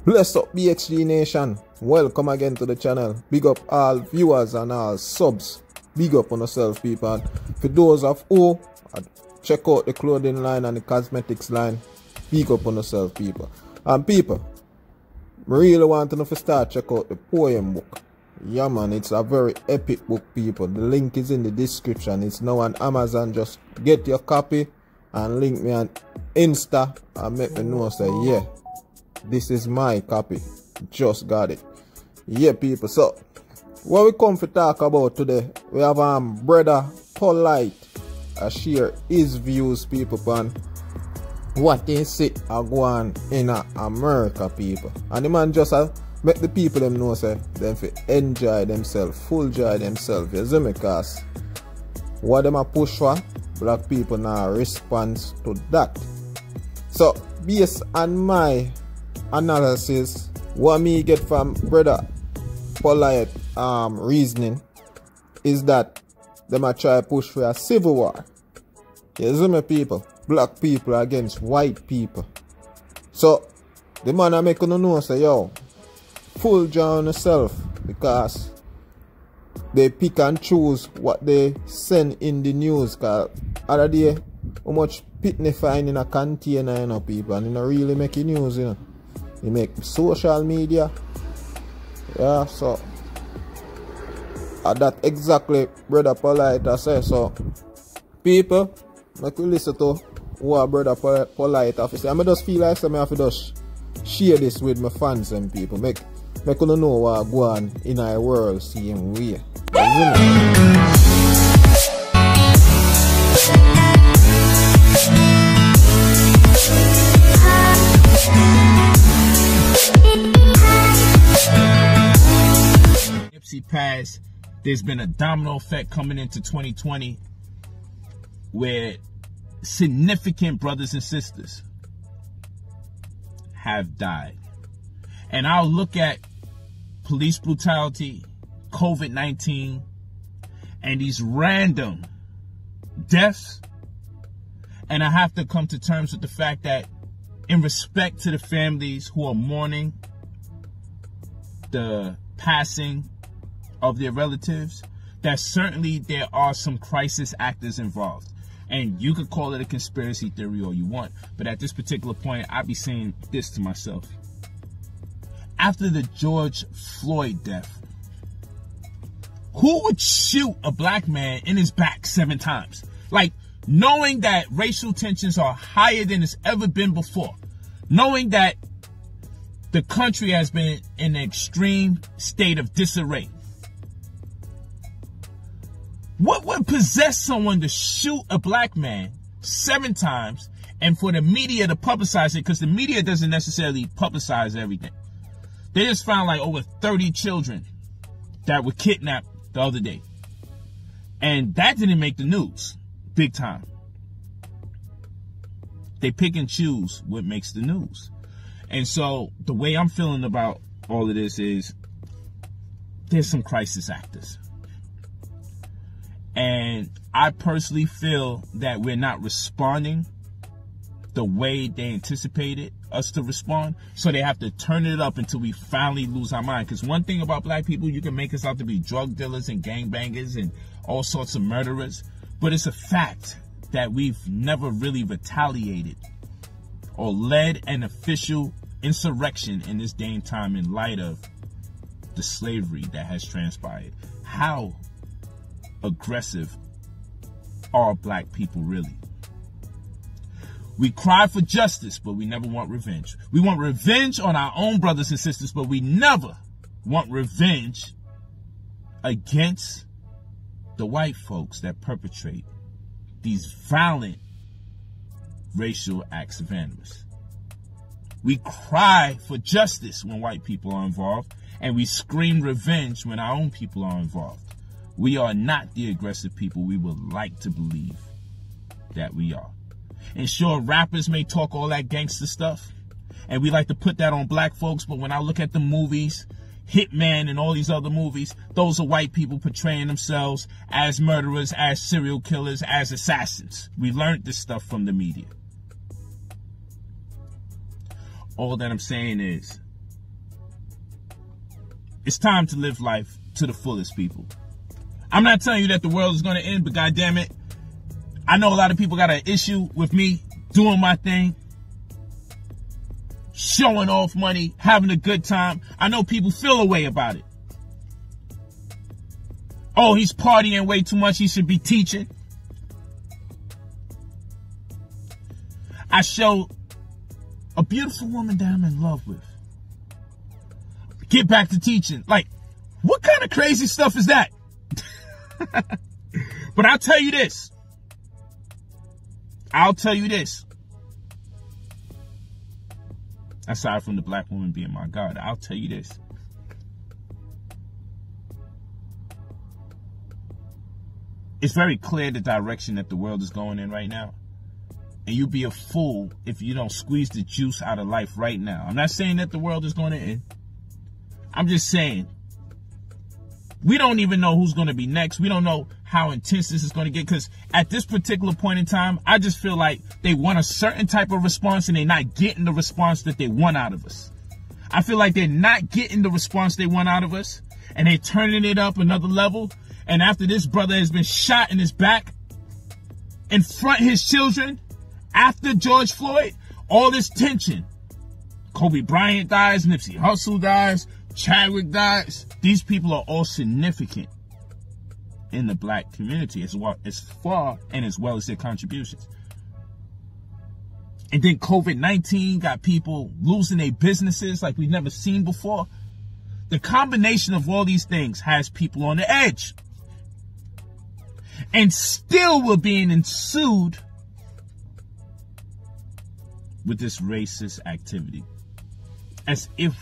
Bless up BXG Nation, welcome again to the channel. Big up all viewers and all subs. Big up on yourself, people. And for those of who check out the clothing line and the cosmetics line, big up on yourself, people. And people, I really want to start check out the poem book. Yeah man, it's a very epic book, people. The link is in the description. It's now on Amazon. Just get your copy and link me on Insta and make me know, say yeah, this is my copy. Just got it. Yeah, people. So, what we come to talk about today, we have brother Polight share his views, people, on what they say are going in America, people. And the man just make the people them know, say, them fi enjoy themselves, full joy themselves. You see me? Cause what them a push for, black people now response to that. So, based on my analysis, what me get from brother Polight reasoning is that them a try push for a civil war. You see me, people? Black people against white people. So the man I make you know, say yo, full joy on yourself, because they pick and choose what they send in the news. Cause other day how much pitney find in a container, you know, people, and you know really make the news, you know. You make social media. Yeah, so that exactly brother Polight I say. So people, make you listen to what brother Polight have to say. I just feel like I have to just share this with my fans and people. Make you know what go on in our world same way. Pass, there's been a domino effect coming into 2020 where significant brothers and sisters have died. And I'll look at police brutality, COVID-19, and these random deaths, and I have to come to terms with the fact that in respect to the families who are mourning the passing of their relatives, that certainly there are some crisis actors involved. And you could call it a conspiracy theory all you want, but at this particular point, I'd be saying this to myself. After the George Floyd death, who would shoot a black man in his back 7 times? Like, knowing that racial tensions are higher than it's ever been before, knowing that the country has been in an extreme state of disarray, what would possess someone to shoot a black man 7 times and for the media to publicize it? Because the media doesn't necessarily publicize everything. They just found like over 30 children that were kidnapped the other day. And that didn't make the news big time. They pick and choose what makes the news. And so the way I'm feeling about all of this is there's some crisis actors. And I personally feel that we're not responding the way they anticipated us to respond. So they have to turn it up until we finally lose our mind. Because one thing about black people, you can make us out to be drug dealers and gangbangers and all sorts of murderers. But it's a fact that we've never really retaliated or led an official insurrection in this day and time in light of the slavery that has transpired. How aggressive are black people really? We cry for justice, but we never want revenge. We want revenge on our own brothers and sisters, but we never want revenge against the white folks that perpetrate these violent racial acts of animus. We cry for justice when white people are involved, and we scream revenge when our own people are involved. We are not the aggressive people we would like to believe that we are. And sure, rappers may talk all that gangster stuff, and we like to put that on black folks, but when I look at the movies, Hitman and all these other movies, those are white people portraying themselves as murderers, as serial killers, as assassins. We learned this stuff from the media. All that I'm saying is, It's time to live life to the fullest, people. I'm not telling you that the world is going to end, but goddamn it, I know a lot of people got an issue with me doing my thing, showing off money, having a good time. I know people feel a way about it. Oh, he's partying way too much. He should be teaching. I show a beautiful woman that I'm in love with. Get back to teaching. Like, what kind of crazy stuff is that? But I'll tell you this. Aside from the black woman being my God, I'll tell you this. It's very clear the direction that the world is going in right now. And you'd be a fool if you don't squeeze the juice out of life right now. I'm not saying that the world is going to end. I'm just saying, we don't even know who's going to be next. We don't know how intense this is going to get. Because at this particular point in time, I just feel like they want a certain type of response and they're not getting the response that they want out of us. I feel like they're not getting the response they want out of us. And they're turning it up another level. And after this brother has been shot in his back, in front of his children, after George Floyd, all this tension. Kobe Bryant dies, Nipsey Hussle dies, Chadwick dies. These people are all significant in the black community as far and as well as their contributions. And then COVID-19 got people losing their businesses like we've never seen before. The combination of all these things has people on the edge. And still we're being ensued with this racist activity. As if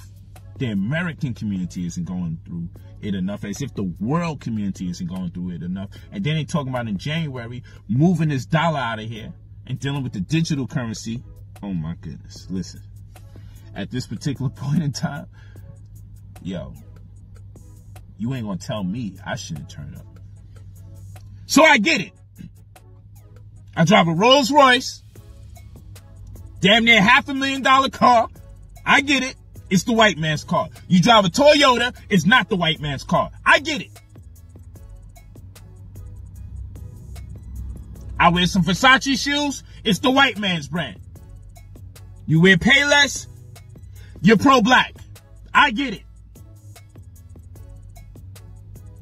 the American community isn't going through it enough. As if the world community isn't going through it enough. And then they talking about in January moving this dollar out of here and dealing with the digital currency. Oh my goodness. Listen. At this particular point in time, yo, you ain't gonna tell me I shouldn't turn up. So I get it. I drive a Rolls Royce. Damn near $500,000 car. I get it. It's the white man's car. You drive a Toyota. It's not the white man's car. I get it. I wear some Versace shoes. It's the white man's brand. You wear Payless. You're pro-black. I get it.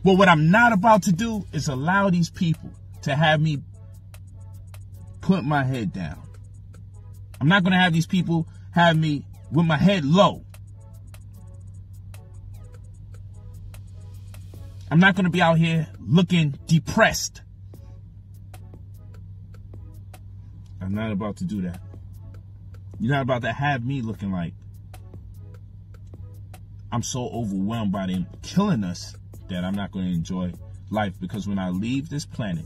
But what I'm not about to do is allow these people to have me put my head down. I'm not going to have these people have me with my head low. I'm not going to be out here looking depressed. I'm not about to do that. You're not about to have me looking like I'm so overwhelmed by them killing us that I'm not going to enjoy life. Because when I leave this planet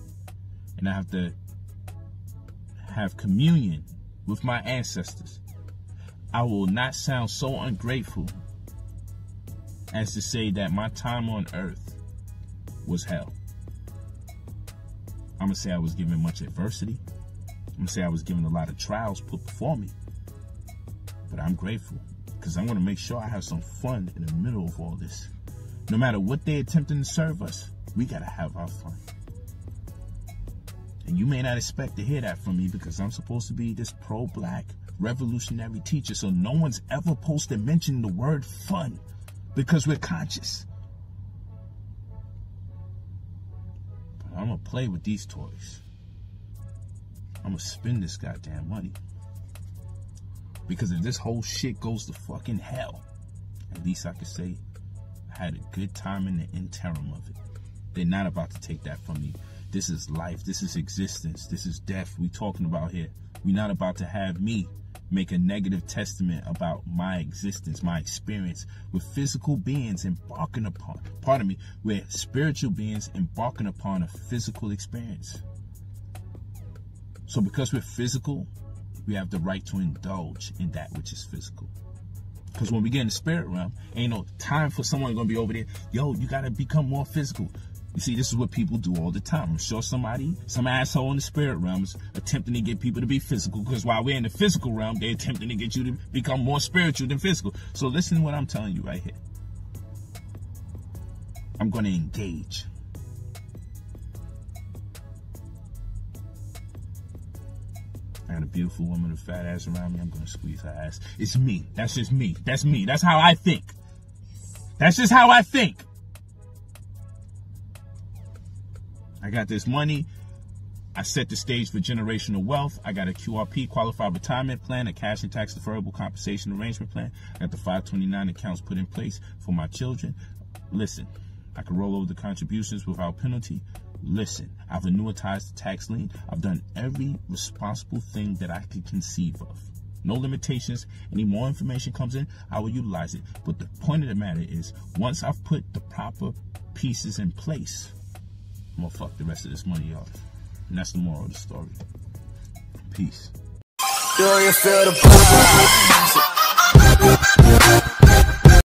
and I have to have communion with my ancestors, I will not sound so ungrateful as to say that my time on earth was hell. I'm going to say I was given much adversity. I'm going to say I was given a lot of trials put before me. But I'm grateful because I'm going to make sure I have some fun in the middle of all this. No matter what they're attempting to serve us, we got to have our fun. And you may not expect to hear that from me because I'm supposed to be this pro-black revolutionary teacher. So no one's ever supposed to mention the word fun because we're conscious. But I'm going to play with these toys. I'm going to spend this goddamn money. Because if this whole shit goes to fucking hell, at least I can say I had a good time in the interim of it. They're not about to take that from me. This is life. This is existence. This is death we talking about here. We're not about to have me make a negative testament about my existence, my experience with physical beings embarking upon, where spiritual beings embarking upon a physical experience. So because we're physical, we have the right to indulge in that which is physical. Because when we get in the spirit realm, ain't no time for someone going to be over there, yo, you got to become more physical. You see, this is what people do all the time. I'm sure some asshole in the spirit realm is attempting to get people to be physical, because while we're in the physical realm, they're attempting to get you to become more spiritual than physical. So listen to what I'm telling you right here. I'm going to engage. I got a beautiful woman with a fat ass around me. I'm going to squeeze her ass. It's me. That's just me. That's me. That's how I think. That's just how I think. I got this money. I set the stage for generational wealth. I got a QRP, qualified retirement plan, a cash and tax deferrable compensation arrangement plan. I got the 529 accounts put in place for my children. Listen, I can roll over the contributions without penalty. Listen, I've annuitized the tax lien. I've done every responsible thing that I could conceive of. No limitations. Any more information comes in, I will utilize it. But the point of the matter is, once I've put the proper pieces in place, I'm gonna fuck the rest of this money off. And that's the moral of the story. Peace. Do you feel the